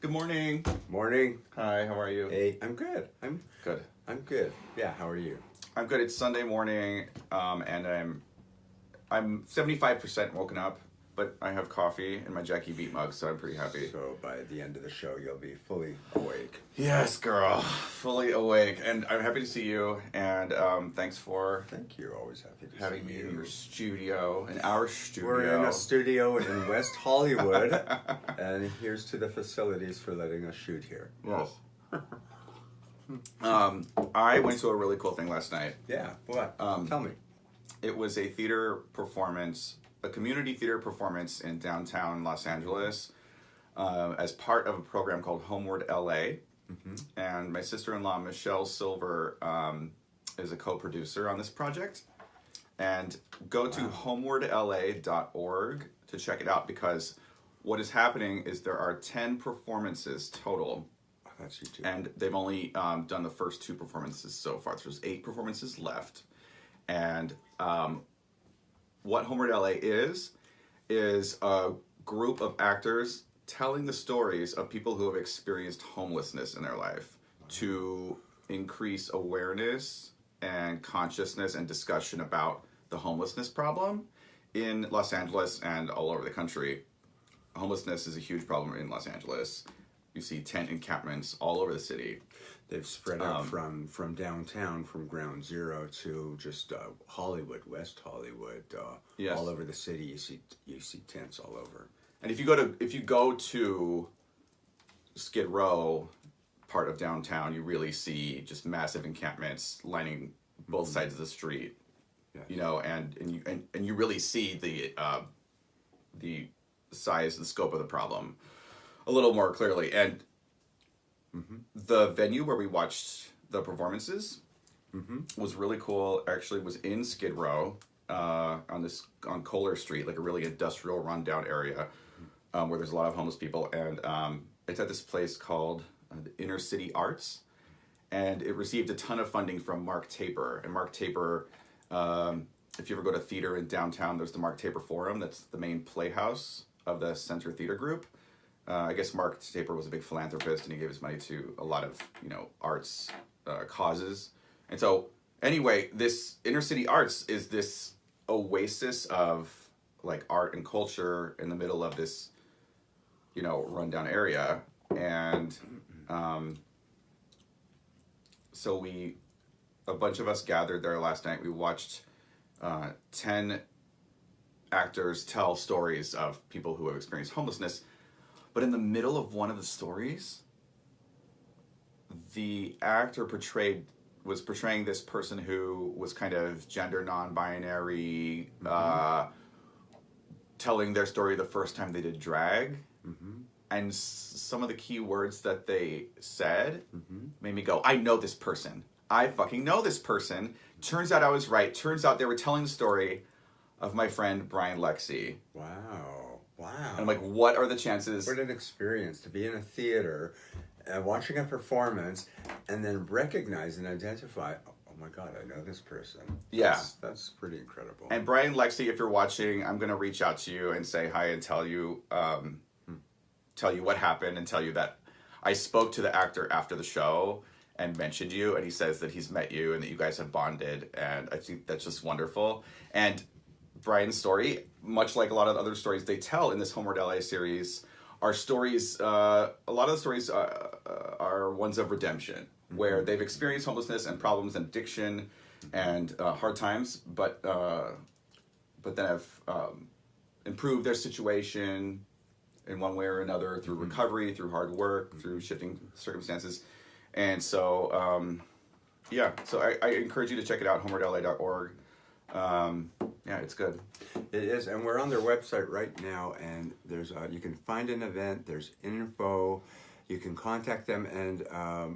Good morning. Morning. Hi, how are you? Hey, I'm good. Good. I'm good. Yeah, how are you? I'm good. It's Sunday morning, and I'm 75% woken up, but I have coffee in my Jackie Beat mug, so I'm pretty happy. So by the end of the show, you'll be fully awake. Yes, girl, fully awake, and I'm happy to see you. And thanks for Thank you. Always happy to having see me you. in your studio, in our studio. We're in a studio in West Hollywood, and here's to the facilities for letting us shoot here. Yes. I went to a really cool thing last night. Yeah. What? Tell me. It was a theater performance, a community theater performance in downtown Los Angeles, as part of a program called Homeward LA. Mm-hmm. And my sister-in-law, Michelle Silver, is a co-producer on this project. And go to homewardla.org to check it out, because what is happening is there are 10 performances total. That's you too. And they've only done the first 2 performances so far. So there's 8 performances left. And what Homeward LA is a group of actors telling the stories of people who have experienced homelessness in their life to increase awareness and consciousness and discussion about the homelessness problem in Los Angeles and all over the country. Homelessness is a huge problem in Los Angeles. You see tent encampments all over the city. They've spread out from downtown, from Ground Zero to just Hollywood, West Hollywood, Yes. all over the city. You see tents all over. And if you go to Skid Row, part of downtown, you really see just massive encampments lining both sides of the street. Yes. You know, and you really see the size, the scope of the problem a little more clearly. And the venue where we watched the performances was really cool. Actually, was in Skid Row, on Kohler Street, like a really industrial rundown area, where there's a lot of homeless people. And it's at this place called the Inner City Arts, and it received a ton of funding from Mark Taper. And Mark Taper, if you ever go to theater in downtown, there's the Mark Taper Forum. That's the main playhouse of the Center Theater Group. I guess Mark Taper was a big philanthropist, and he gave his money to a lot of, arts causes. And so, anyway, this Inner City Arts is this oasis of like art and culture in the middle of this, rundown area. And so a bunch of us gathered there last night. We watched 10 actors tell stories of people who have experienced homelessness. But in the middle of one of the stories, the actor was portraying this person who was kind of gender non-binary, telling their story the first time they did drag. And some of the key words that they said made me go, I know this person. I fucking know this person. Turns out I was right. Turns out they were telling the story of my friend Brian Lexie. Wow. And I'm like, what are the chances? What an experience to be in a theater, watching a performance, and then recognize and identify, oh my God, I know this person. Yeah. That's pretty incredible. And Brian Lexie, if you're watching, I'm going to reach out to you and say hi and tell you what happened, and tell you that I spoke to the actor after the show and mentioned you, and he says that he's met you and that you guys have bonded, and I think that's just wonderful. And Brian's story, much like a lot of other stories they tell in this Homeward LA series, are stories, a lot of the stories are ones of redemption, where they've experienced homelessness and problems and addiction and hard times, but then have improved their situation in one way or another through recovery, through hard work, through shifting circumstances. And so, so I encourage you to check it out, homewardla.org. Yeah, it's good. It is, and we're on their website right now, and there's you can find an event, there's info, you can contact them, and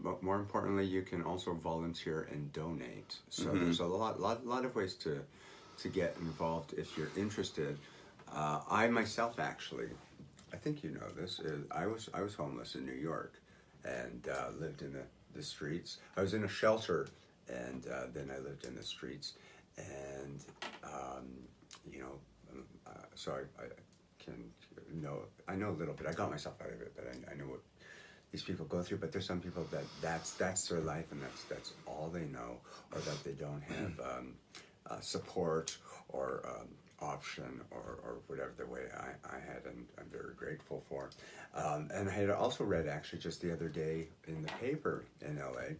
but more importantly, you can also volunteer and donate. So there's a lot of ways to get involved if you're interested. I myself, actually, I think you know this, I was homeless in New York, and lived in the streets. I was in a shelter, and then I lived in the streets. And, so I know a little bit. I got myself out of it, but I know these people go through, but there's some people that's their life, and that's all they know, or that they don't have support or option or whatever the way I had, and I'm very grateful for. And I had also read actually just the other day in the paper in LA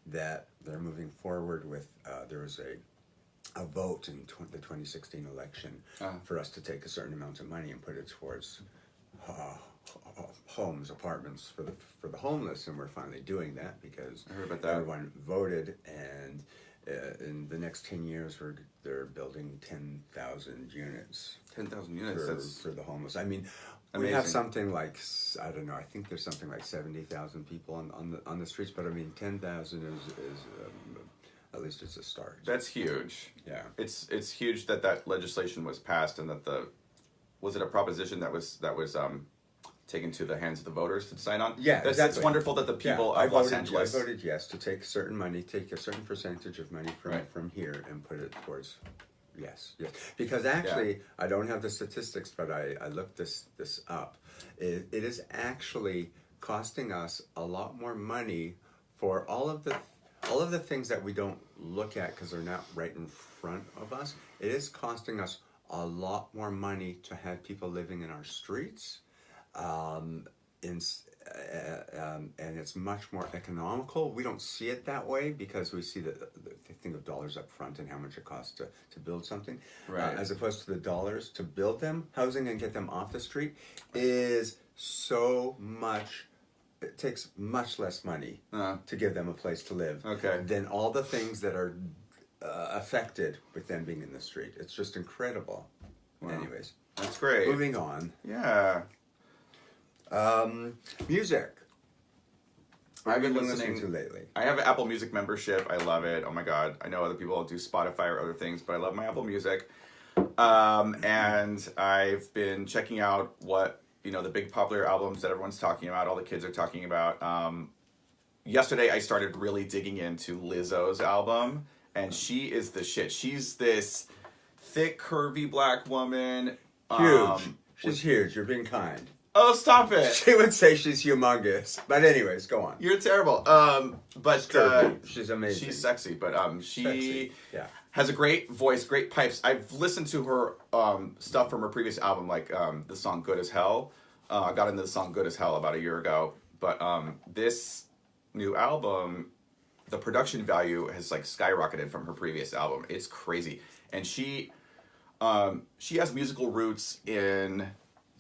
that they're moving forward with, there was a vote in the 2016 election for us to take a certain amount of money and put it towards homes, apartments for the homeless, and we're finally doing that because I heard about that. Everyone voted, and in the next 10 years they're building 10,000 units. 10,000 units for the homeless. I mean, amazing. We have something like, I don't know, I think there's something like 70,000 people on the streets, but I mean 10,000 is at least it's a start. That's huge. Yeah, it's huge that legislation was passed, and that was it a proposition that was taken to the hands of the voters to decide on? Yeah, exactly. That's wonderful that the people of Los Angeles. I voted yes to take certain money, take a certain percentage of money from here and put it towards. Yes. Because actually, I don't have the statistics, but I looked this up. It is actually costing us a lot more money for all of the things that we don't look at because they're not right in front of us. It is costing us a lot more money to have people living in our streets, and it's much more economical. We don't see it that way because we see the thing of dollars up front and how much it costs to build something, right. As opposed to the dollars to build them, housing and get them off the street is so much. It takes much less money to give them a place to live than all the things that are affected with them being in the street. It's just incredible. Wow. Anyways, that's great. Moving on. Yeah. Music. I've been listening to lately. I have an Apple Music membership. I love it. Oh my God. I know other people do Spotify or other things, but I love my Apple Music. And I've been checking out what, the big popular albums that everyone's talking about, all the kids are talking about. Yesterday I started really digging into Lizzo's album, and she is the shit. She's this thick, curvy black woman. Huge. She's huge. You're being kind. Oh, stop it. She would say she's humongous. But anyways, go on. You're terrible. But she's amazing. She's sexy, but she sexy. has a great voice, great pipes. I've listened to her stuff from her previous album, like the song Good as Hell. I got into the song Good as Hell about a year ago. But this new album, the production value has like skyrocketed from her previous album. It's crazy. And she has musical roots in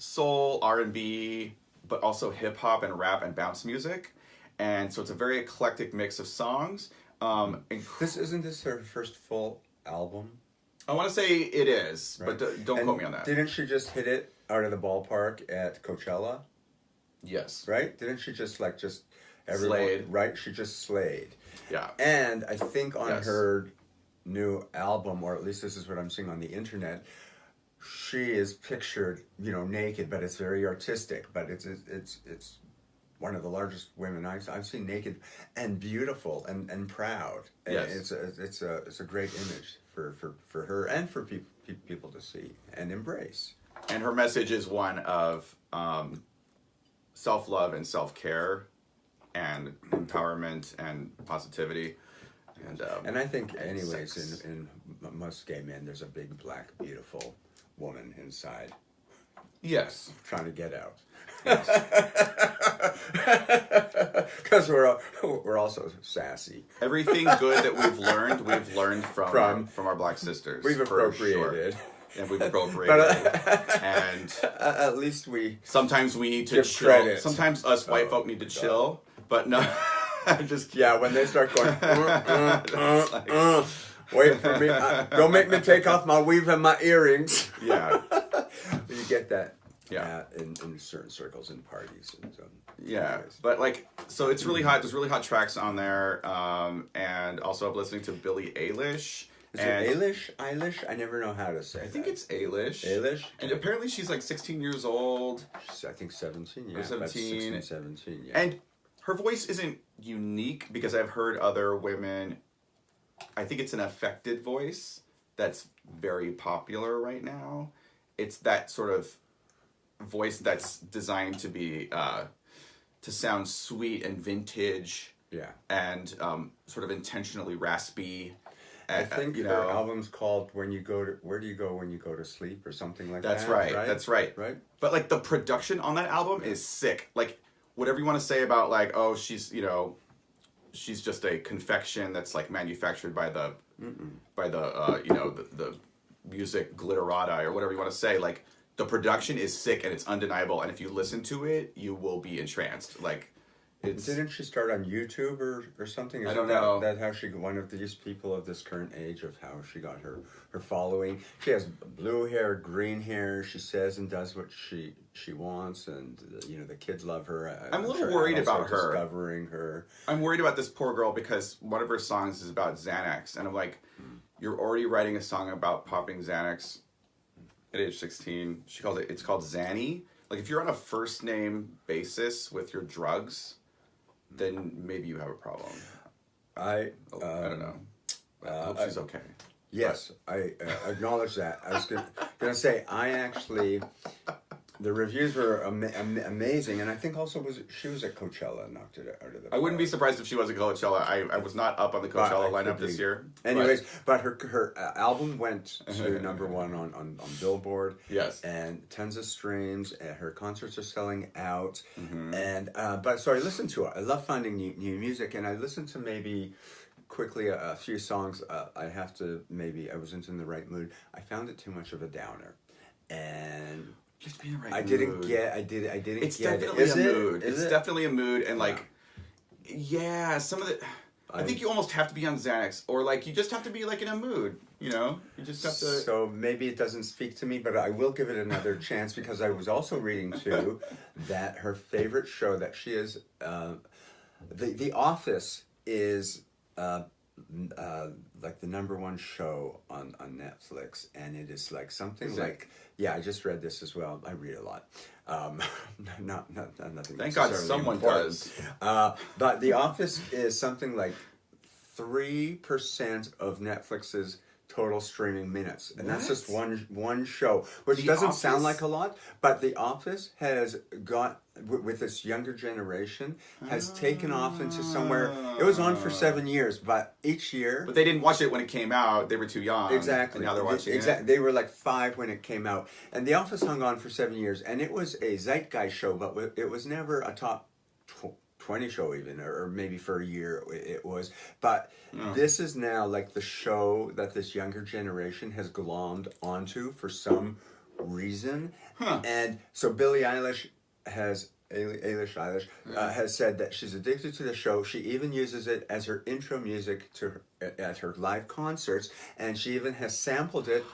soul, R&B, but also hip hop and rap and bounce music, and so it's a very eclectic mix of songs. Isn't this her first full album? I want to say it is, right. But don't quote me on that. Didn't she just hit it out of the ballpark at Coachella? Yes. Right? Didn't she just everyone, slayed? Right? She just slayed. Yeah. And I think on her new album, or at least this is what I'm seeing on the internet, she is pictured, naked, but it's very artistic. But it's one of the largest women I've seen naked and beautiful and proud. And yes. It's a great image for her and for people to see and embrace. And her message is one of self-love and self-care and empowerment and positivity. And I think, anyways, in most gay men, there's a big, black, beautiful woman inside. Yes. Trying to get out. Yes. Because we're also sassy. Everything good that we've learned from our black sisters. We've appropriated. Sure. And we've appropriated. And at least sometimes we need to give chill. Credit. Sometimes us white folk need to chill. But no, just yeah. When they start going, wait for me. Don't make me take off my weave and my earrings. Yeah, you get that. Yeah, in certain circles and parties. And so, yeah, anyways. but so it's really hot. There's really hot tracks on there, and also I'm listening to Billie Eilish. Is it Eilish? Eilish? I never know how to say. I think it's Eilish. Eilish? And apparently she's 16 years old. She's, I think 17, yeah. Or 17. 16, 17, yeah. And her voice isn't unique because I've heard other women. I think it's an affected voice that's very popular right now. It's that sort of voice that's designed to be to sound sweet and vintage. Yeah. And sort of intentionally raspy. I think her album's called Where Do You Go When You Go to Sleep or something like that. That's right. Right? But like the production on that album is sick. Like whatever you want to say about like, oh, she's just a confection that's like manufactured by the the music glitterata or whatever you want to say. Like the production is sick and it's undeniable, and if you listen to it, you will be entranced. Like didn't she start on YouTube or something? I don't know. That how she, one of these people of this current age, of how she got her following. She has blue hair, green hair. She says and does what she wants, and the kids love her. I'm a little worried about her. Discovering her. I'm worried about this poor girl because one of her songs is about Xanax, and I'm like, you're already writing a song about popping Xanax at age 16. It's called Xanny. Like if you're on a first name basis with your drugs, then maybe you have a problem. I don't know. I hope she's okay. Yes, I acknowledge that. I was gonna say, the reviews were amazing, and I think also she was at Coachella and knocked it out of the park. I wouldn't be surprised if she was at Coachella. I was not up on the Coachella lineup this year. Anyways, but her album went to number one on Billboard. Yes. And tons of streams. And her concerts are selling out. Mm-hmm. And so I listened to it. I love finding new music, and I listened to maybe quickly a few songs. I wasn't in the right mood. I found it too much of a downer, and just be in the right I mood. didn't get It's get definitely it. a mood. Is it's it? definitely a mood, and some of the. I think you almost have to be on Xanax, or like you just have to be like in a mood. You just have to. So maybe it doesn't speak to me, but I will give it another chance because I was also reading too that her favorite show that she is, The Office is. Like the number one show on Netflix, and it is like something like I just read this as well. I read a lot, not nothing. Thank God someone important. Does. But The Office is something like 3% of Netflix's total streaming minutes, and that's just one show, which doesn't sound like a lot. But The Office has got, with this younger generation, has taken off into somewhere. It was on for 7 years, but each year. But they didn't watch it when it came out. They were too young. Exactly. And now they're watching it. They were like 5 when it came out, and The Office hung on for 7 years, and it was a zeitgeist show, but it was never a top 20 show even, or maybe for a year it was. But this is now like the show that this younger generation has glommed onto for some reason. And so Billie Eilish has said that she's addicted to the show. She even uses it as her intro music at her live concerts, and she even has sampled it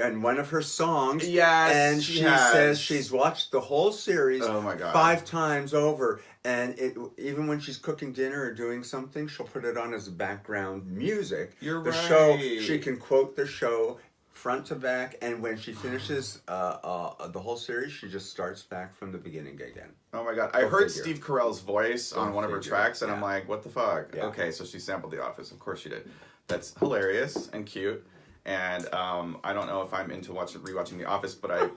in one of her songs. Yes, and she says she's watched the whole series 5 times over, and even when she's cooking dinner or doing something, she'll put it on as background music. The show, she can quote the show front to back, and when she finishes the whole series, she just starts back from the beginning again. Oh my God. I heard Steve Carell's voice on one of her tracks, and I'm like, what the fuck? Yeah. Okay, so she sampled The Office. Of course she did. That's hilarious and cute. And I don't know if I'm into rewatching The Office, but I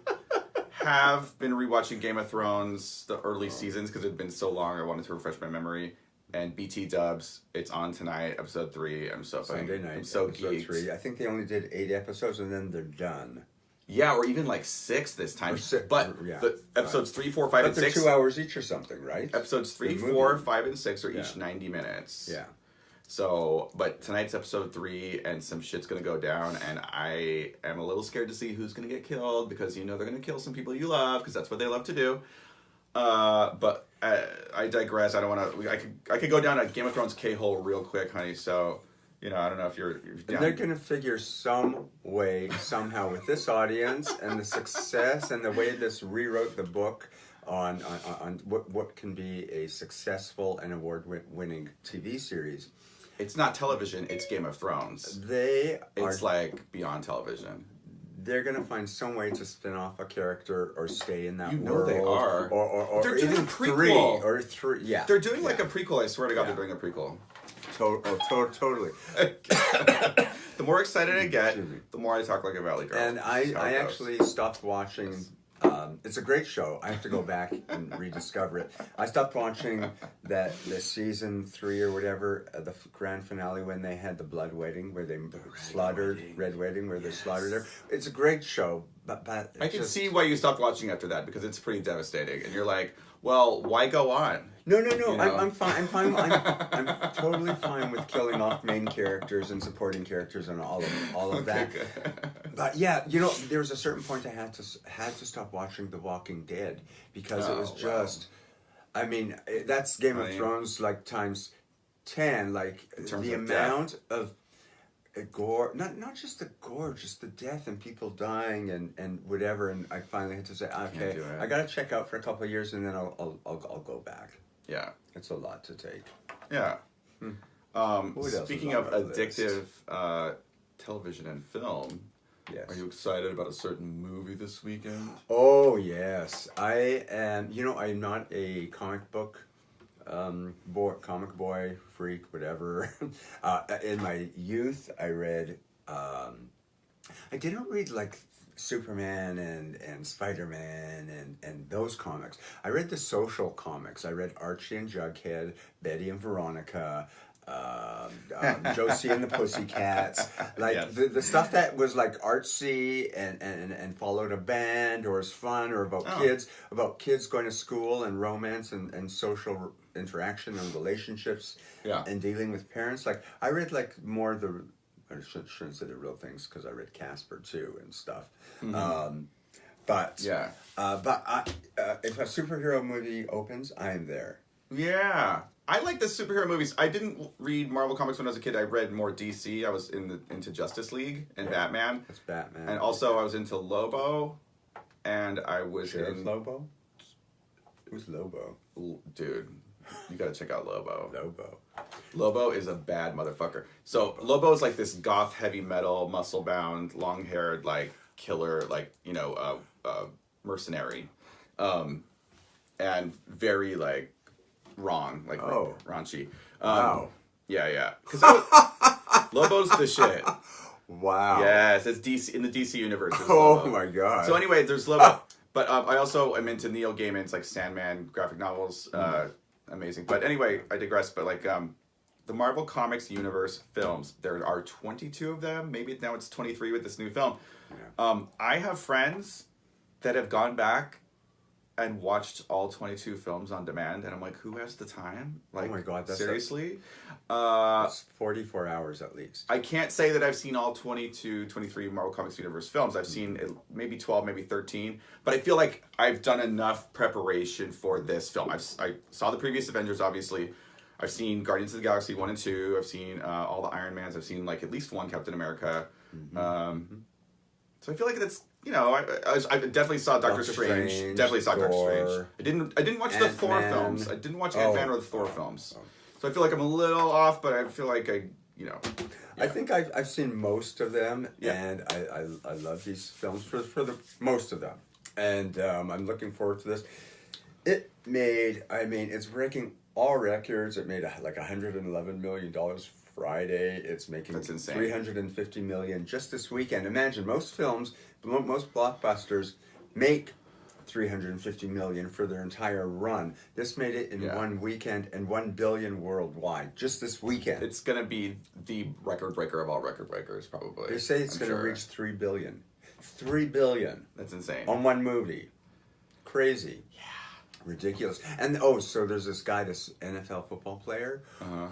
have been rewatching Game of Thrones, the early seasons, because it had been so long. I wanted to refresh my memory. And BT Dubs, it's on tonight, episode 3. I'm so Sunday night. I'm so episode geeked. 3. I think they only did 8 episodes, and then they're done. Yeah, or even like 6 this time. The episodes 3, 4, 5, and 6. They're 2 hours each or something, right? Episodes 3, 4, 5, and 6 are each 90 minutes. Yeah. So, but tonight's episode 3, and some shit's gonna go down, and I am a little scared to see who's gonna get killed, because they're gonna kill some people you love, because that's what they love to do. But I digress. I don't want to. I could go down a Game of Thrones K-hole real quick, honey. So, I don't know if you're down. And they're gonna figure some way, somehow, with this audience and the success and the way this rewrote the book on what can be a successful and award-winning TV series. It's not television, it's Game of Thrones. It's like beyond television. They're going to find some way to spin off a character or stay in that world. They are. Or they're doing even a prequel. 3, yeah. They're doing like a prequel, I swear to God, they're doing a prequel. Totally. The more excited I get, the more I talk like a Valley Girl. And I actually stopped watching It's a great show. I have to go back and rediscover it. I stopped watching the season 3 or whatever, the grand finale when they had the blood wedding where they slaughtered Red Wedding where they slaughtered her. It's a great show, but I can see why you stopped watching after that because it's pretty devastating, and you're like, well, why go on? No. You know? I'm fine. I'm fine. I'm totally fine with killing off main characters and supporting characters and all of that. Good. But yeah, there was a certain point I had to stop watching The Walking Dead because it was just. Wow. I mean, that's Game of Thrones like times 10. Like the amount of gore, not just the gore, just the death and people dying and whatever. And I finally had to say, okay, I gotta check out for a couple of years and then I'll go back. Yeah, it's a lot to take. Yeah. Speaking of addictive television and film, yes. Are you excited about a certain movie this weekend? Oh yes, I am. I'm not a comic book comic boy freak, whatever. In my youth, I read. I didn't read like Superman and Spider-Man and those comics. I read the social comics. I read Archie and Jughead, Betty and Veronica, Josie and the Pussycats. Like yes. the stuff that was like artsy and followed a band or was fun or about kids going to school and romance and social interaction and relationships and dealing with parents. Like I read like more the I shouldn't say the real things because I read Casper too and stuff. Mm-hmm. But if a superhero movie opens, I am there. Yeah, I like the superhero movies. I didn't read Marvel comics when I was a kid. I read more DC. I was into Justice League and Batman. That's Batman. And also I was into Lobo, and I was in Lobo. Who's Lobo? Dude, you gotta check out Lobo. Lobo is a bad motherfucker. So Lobo is like this goth heavy metal, muscle bound, long haired like killer, like mercenary, and very like wrong, like raunchy. Wow. Yeah. Because Lobo's the shit. Wow. Yes, it's DC in the DC universe. Oh my god. So anyway, there's Lobo, but I also am into Neil Gaiman's like Sandman graphic novels. Amazing. But anyway, I digress. But like the Marvel Comics universe films, there are 22 of them. Maybe now it's 23 with this new film. Yeah. I have friends that have gone back and watched all 22 films on demand, and I'm like, who has the time? Like, oh my god, that's seriously? That's 44 hours at least. I can't say that I've seen all 22, 23 Marvel Comics Universe films. I've seen maybe 12, maybe 13, but I feel like I've done enough preparation for this film. I saw the previous Avengers, obviously. I've seen Guardians of the Galaxy 1 and 2. I've seen all the Iron Mans. I've seen like at least one Captain America. So I feel like that's, I definitely saw Doctor Strange. Definitely saw Doctor Strange. I didn't watch the Thor films. I didn't watch Ant-Man or the Thor films. So I feel like I'm a little off, but I feel like I think I've seen most of them, and I love these films for the most of them, and I'm looking forward to this. It's breaking all records. It made like $111 million Friday. It's making $350 million just this weekend. Imagine most blockbusters make $350 million for their entire run. This made it in one weekend and $1 billion worldwide just this weekend. It's gonna be the record breaker of all record breakers, probably. They say it's gonna reach $3 billion. $3 billion. That's insane. On one movie. Crazy. Yeah. Ridiculous. And so there's this guy, this NFL football player,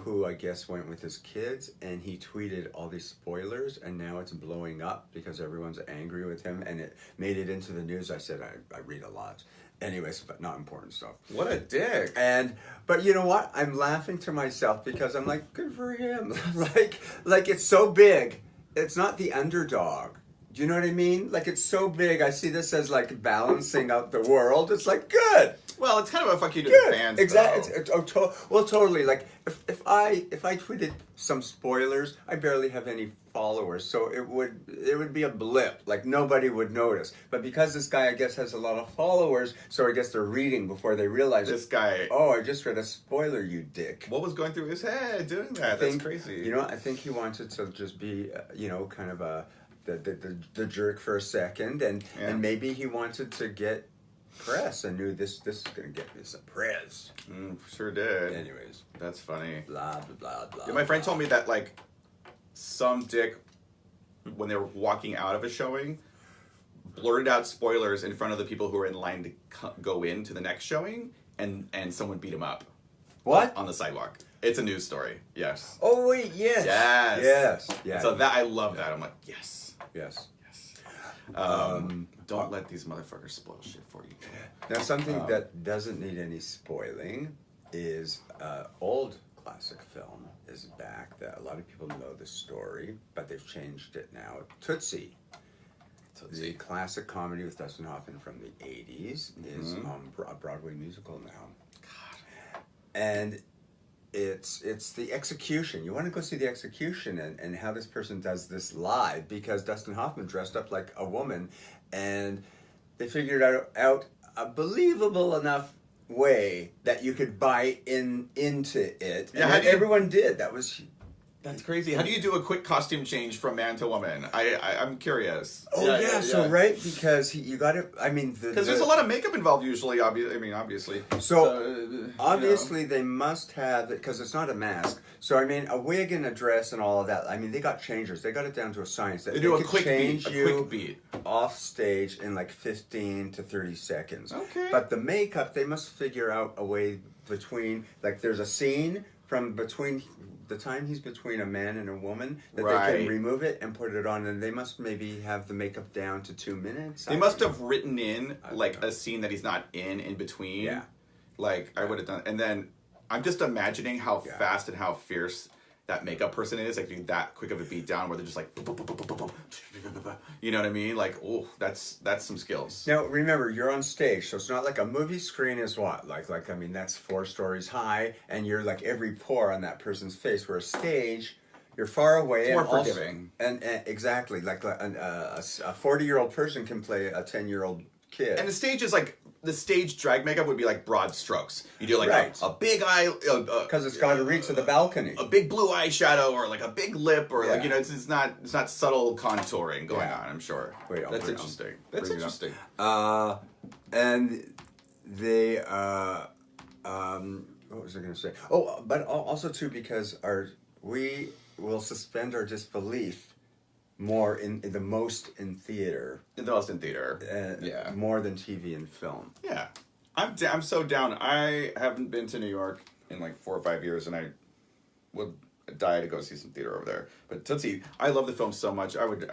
who I guess went with his kids, and he tweeted all these spoilers, and now it's blowing up because everyone's angry with him, and it made it into the news. I said I read a lot. Anyways, but not important stuff. What a dick. But you know what? I'm laughing to myself because I'm like, good for him. like it's so big. It's not the underdog. Do you know what I mean? Like, it's so big. I see this as like balancing out the world. It's like, good. Well, it's kind of a fuck you to the fans. Exactly. Totally. Like, if I tweeted some spoilers, I barely have any followers, so it would be a blip. Like, nobody would notice. But because this guy, I guess, has a lot of followers, so I guess they're reading before they realize this guy. Oh, I just read a spoiler, you dick. What was going through his head doing that? That's crazy. I think he wanted to just be, kind of the jerk for a second, and maybe he wanted to get press and knew this is going to get me some press. Sure did. Anyways, That's funny. blah blah blah. Yeah, my friend told me that like some dick, when they were walking out of a showing, blurted out spoilers in front of the people who were in line to go into the next showing, and someone beat him up. What? On the sidewalk. It's a news story. Yes. Oh wait, yes. Yes. Yes. Yeah. So that I love that. I'm like, yes. Yes. Don't let these motherfuckers spoil shit for you. Now something that doesn't need any spoiling is old classic film is back. That a lot of people know the story, but they've changed it now. Tootsie. The classic comedy with Dustin Hoffman from the 80s is a Broadway musical now. God. And it's the execution. You want to go see the execution and how this person does this live, because Dustin Hoffman dressed up like a woman, and they figured out a believable enough way that you could buy into it. Yeah, and everyone did. That's crazy. How do you do a quick costume change from man to woman? I'm curious. Oh yeah. So right, because you got it. I mean, because there's a lot of makeup involved usually. Obviously. So obviously they must have it because it's not a mask. So I mean, a wig and a dress and all of that. I mean, they got changers. They got it down to a science that they do a could quick change beat. you A quick beat off stage in like 15 to 30 seconds. Okay. But the makeup, they must figure out a way between, like, there's a scene from between the time he's between a man and a woman that they can remove it and put it on, and they must maybe have the makeup down to 2 minutes. They must have written in like a scene that he's not in between. Yeah. Like I would have done, and then I'm just imagining how fast and how fierce that makeup person is, like doing that quick of a beat down where they're just like, you know what I mean? Like, oh, that's some skills. Now remember, you're on stage, so it's not like a movie screen is what? Like I mean, that's 4 stories high, and you're like every pore on that person's face. Where a stage, you're far away. It's more and forgiving. And exactly, like a 40-year-old person can play a 10-year-old kid. And the stage is like, the stage drag makeup would be like broad strokes. You do like a big eye, because it's got to reach to the balcony. A big blue eyeshadow, or like a big lip, or like, you know, it's not subtle contouring going on. I'm sure. Wait, that's interesting. That's interesting. And they what was I going to say? Oh, but also too, because we will suspend our disbelief more in the most in theater. The most in theater. More than TV and film. Yeah. I'm so down. I haven't been to New York in like 4 or 5 years, and I would die to go see some theater over there. But Tootsie, I love the film so much. I would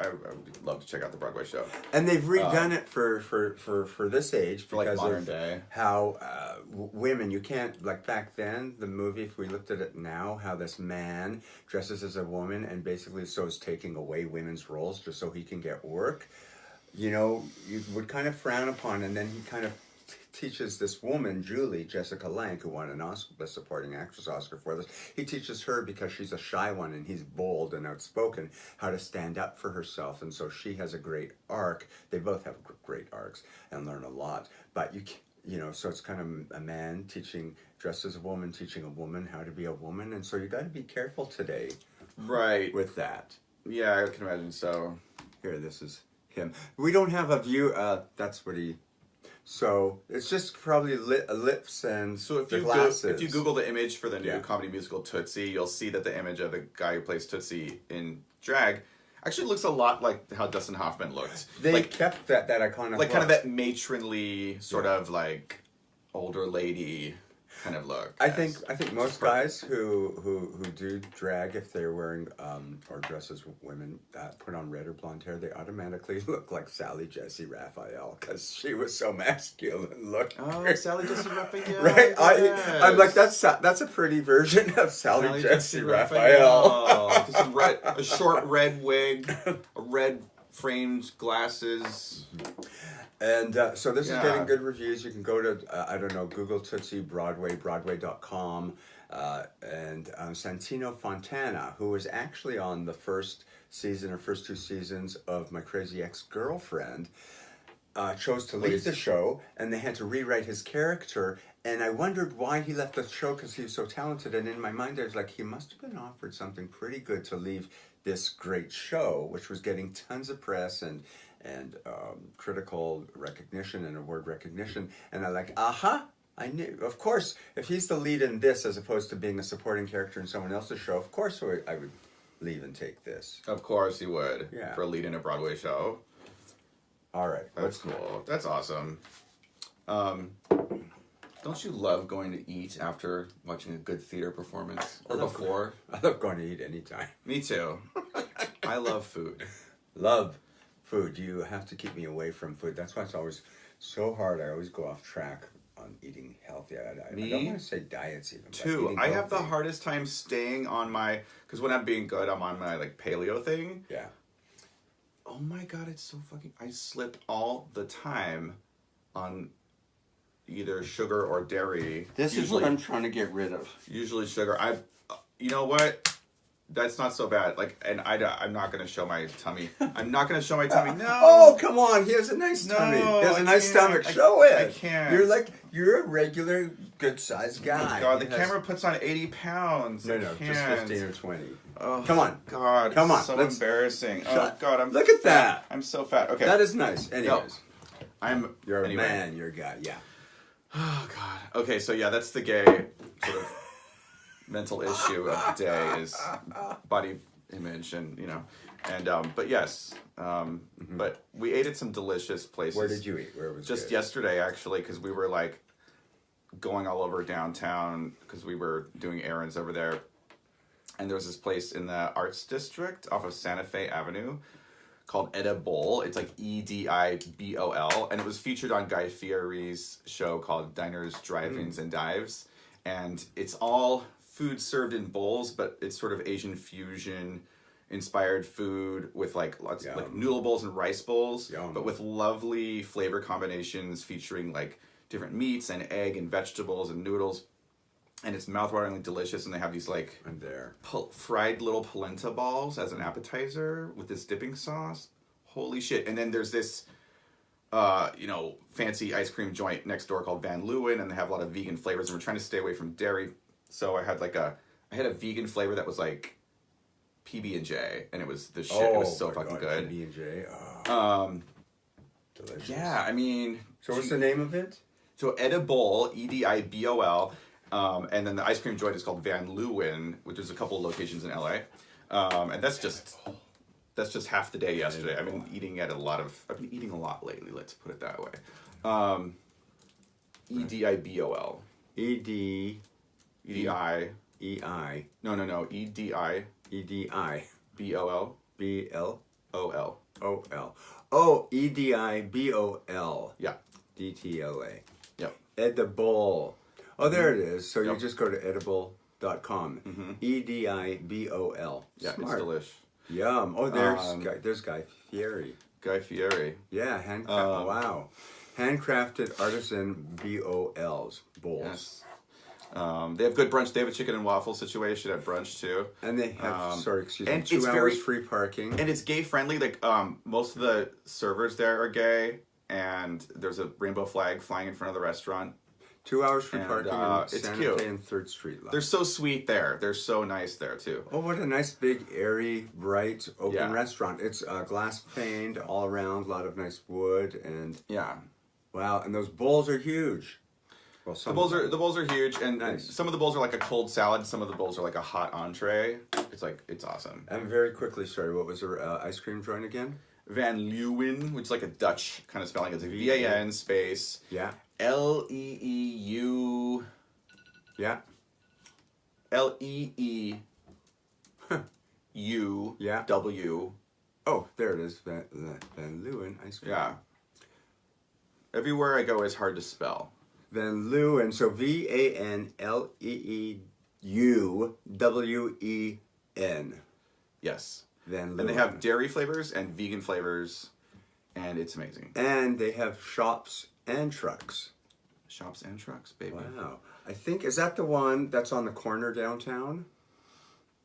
love to check out the Broadway show. And they've redone it for this age for like because modern of day. How women, you can't, like back then, the movie, if we looked at it now, how this man dresses as a woman and basically so is taking away women's roles just so he can get work, you know, you would kind of frown upon, and then he kind of teaches this woman, Julie, Jessica Lange, who won an Oscar, Best Supporting Actress Oscar for this. He teaches her, because she's a shy one and he's bold and outspoken, how to stand up for herself. And so she has a great arc. They both have great arcs and learn a lot. But you know, so it's kind of a man dressed as a woman, teaching a woman how to be a woman. And so you got to be careful today, with that. Yeah, I can imagine so. Here, this is him. We don't have a view. That's what he. So it's just probably lips and the glasses. If you Google the image for the new comedy musical Tootsie, you'll see that the image of the guy who plays Tootsie in drag actually looks a lot like how Dustin Hoffman looked. They kept that iconic like kind of that matronly sort of like older lady kind of look. I think most guys who do drag, if they're wearing or dress as women, put on red or blonde hair, they automatically look like Sally Jesse Raphael, because she was so masculine looking. Oh, Sally Jesse Raphael, right? Yes. I'm like, that's a pretty version of Sally Jesse Raphael. Just a short red wig, a red framed glasses. And so this is getting good reviews. You can go to, Google Tootsie Broadway, Broadway.com, and Santino Fontana, who was actually on the first 2 seasons of My Crazy Ex-Girlfriend, chose to leave the show, and they had to rewrite his character. And I wondered why he left the show, because he was so talented. And in my mind, I was like, he must have been offered something pretty good to leave this great show, which was getting tons of press and and critical recognition and award recognition. And I like, I knew, of course, if he's the lead in this as opposed to being a supporting character in someone else's show, of course I would leave and take this. Of course you would. Yeah. For a lead in a Broadway show. All right. That's cool. That's awesome. Don't you love going to eat after watching a good theater performance? Or before? I love going to eat anytime. Me too. I love food. Love food. You have to keep me away from food. That's why it's always so hard. I always go off track on eating healthy. I don't want to say diets even. Too. I have the hardest time staying on my... Because when I'm being good, I'm on my like paleo thing. Yeah. Oh my god, it's so fucking... I slip all the time on either sugar or dairy. This is what I'm trying to get rid of. Usually sugar. You know what? That's not so bad. Like, and I'm not going to show my tummy. I'm not going to show my tummy. No. Oh, come on. He has a nice tummy. He has a nice stomach. Show it. I can't. You're a regular, good-sized guy. Oh god, the camera puts on 80 pounds. No, just 15 or 20. Oh, come on. God. Come on. So embarrassing. Oh, God. I'm Look at that. I'm so fat. Okay. That is nice. Anyways. You're a man. You're a guy. Yeah. Oh, God. Okay, so yeah, that's the gay sort of mental issue of the day is body image and, you know. And, but yes. But we ate at some delicious places. Where did you eat? Where was Just yesterday, actually, because we were, like, going all over downtown because we were doing errands over there. And there was this place in the Arts District off of Santa Fe Avenue called Edibol. It's like Edibol. And it was featured on Guy Fieri's show called Diners, Drive-Ins, and Dives. And it's all food served in bowls, but it's sort of Asian fusion inspired food with like lots of like noodle bowls and rice bowls, but with lovely flavor combinations featuring like different meats and egg and vegetables and noodles. And it's mouthwateringly delicious, and they have these like fried little polenta balls as an appetizer with this dipping sauce. Holy shit! And then there's this, fancy ice cream joint next door called Van Leeuwen, and they have a lot of vegan flavors. And we're trying to stay away from dairy, so I had a vegan flavor that was like PB&J, and it was the shit. It was so fucking good. PB&J. Delicious. Yeah, I mean. So what's the name of it? So Edibol, Edibol. And then the ice cream joint is called Van Leeuwen, which is a couple of locations in LA. And that's just half the day yesterday. I've been eating a lot lately, let's put it that way. Edibol. E-D... E-D-I... E-I... No. E-D-I... E-D-I... B-O-L... B-L... O-L. O-L. Oh, E-D-I-B-O-L. Yeah. D-T-L-A. Yep. Edibol. Oh, there it is. So you just go to edible.com. E-D-I-B-O-L. Yeah, Smart. it's delish. Yum. Oh, there's Guy Fieri. Guy Fieri. Yeah, wow. Handcrafted artisan B-O-Ls, bowls. Yes. They have good brunch. They have a chicken and waffle situation at brunch too. And they have, 2 hours free parking. And it's gay friendly. Like, most of the servers there are gay, and there's a rainbow flag flying in front of the restaurant. 2 hours free parking in it's Santa cute. Fe and 3rd Street. They're so sweet there. They're so nice there, too. Oh, what a nice, big, airy, bright, open restaurant. It's glass paned all around, a lot of nice wood, and... Yeah. Wow, and those bowls are huge. Well, the bowls are huge, and some of the bowls are like a cold salad, some of the bowls are like a hot entree. It's awesome. And very quickly, sorry, what was the ice cream joint again? Van Leeuwen, which is like a Dutch kind of spelling. It's like V-A-N space... Yeah. L-E-E-U... Yeah. L-E-E-U... Yeah. W... Oh, there it is. Van Leeuwen ice cream. Yeah. Everywhere I go is hard to spell. Van Leeuwen, so V-A-N-L-E-E-U-W-E-N. Yes. Van Leeuwen. And they have dairy flavors and vegan flavors, and it's amazing. And they have shops and trucks. Shops and trucks, baby. Wow. I think, is that the one that's on the corner downtown?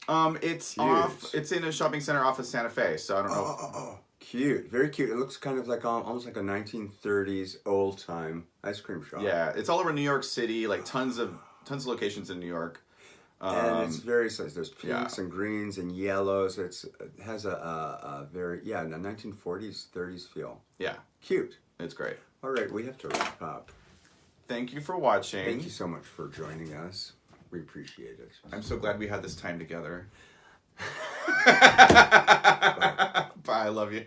It's in a shopping center off of Santa Fe, so I don't know. Oh, cute. Very cute. It looks kind of like almost like a 1930s old-time ice cream shop. Yeah, it's all over New York City, like tons of locations in New York. And it's very size. There's pinks and greens and yellows. It has a very a 1940s 30s feel. Yeah, Cute. it's great. All right, we have to wrap up. Thank you for watching. Thank you so much for joining us. We appreciate it. I'm so glad we had this time together. Bye. Bye. I love you.